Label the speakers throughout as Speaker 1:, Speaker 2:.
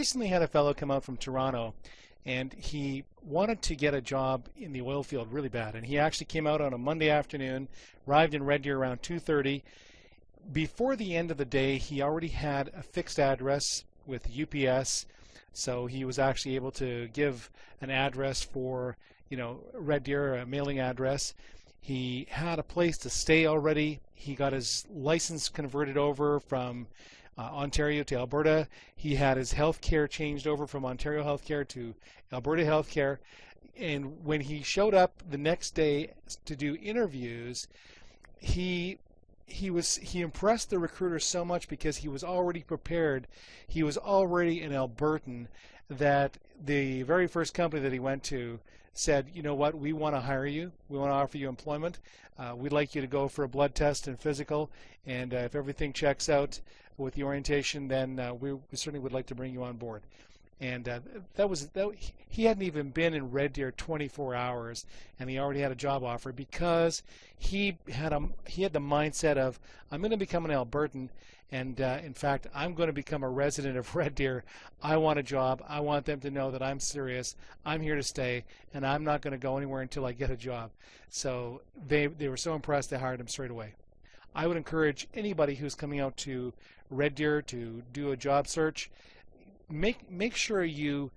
Speaker 1: recently had a fellow come out from Toronto, and he wanted to get a job in the oil field really bad. And he actually came out on a Monday afternoon, arrived in Red Deer around 2:30. Before the end of the day, he already had a fixed address with UPS, so he was actually able to give an address for, Red Deer, a mailing address. He had a place to stay already. He got his license converted over from Ontario to Alberta. He had his health care changed over from Ontario healthcare to Alberta healthcare. And when he showed up the next day to do interviews, he impressed the recruiter so much because he was already prepared. He was already an Albertan, that the very first company that he went to said, you know what, we want to hire you. We want to offer you employment. We'd like you to go for a blood test and physical. And if everything checks out with the orientation, then we certainly would like to bring you on board. And he hadn't even been in Red Deer 24 hours, and he already had a job offer because he had the mindset of, I'm going to become an Albertan, and in fact, I'm going to become a resident of Red Deer. I want a job. I want them to know that I'm serious. I'm here to stay, and I'm not going to go anywhere until I get a job. So they were so impressed they hired him straight away. I would encourage anybody who's coming out to Red Deer to do a job search. Make sure you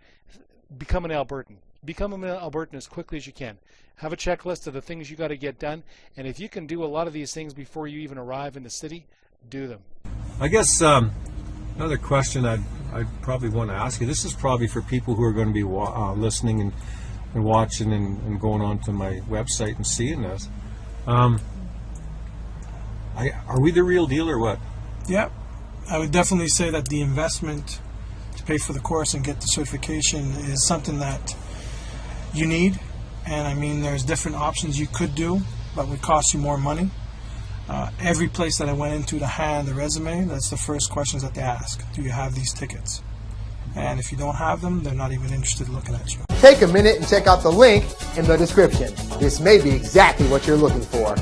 Speaker 1: become an Albertan. Become an Albertan as quickly as you can. Have a checklist of the things you got to get done, and if you can do a lot of these things before you even arrive in the city, do them.
Speaker 2: I guess another question I'd probably want to ask you. This is probably for people who are going to be listening and watching and going on to my website and seeing this. Are we the real deal or what?
Speaker 3: Yeah, I would definitely say that the investment to pay for the course and get the certification is something that you need. And I mean, there's different options you could do, but would cost you more money. Every place that I went into to hand the resume, that's the first questions that they ask. Do you have these tickets? And if you don't have them, they're not even interested in looking at you.
Speaker 4: Take a minute and check out the link in the description. This may be exactly what you're looking for.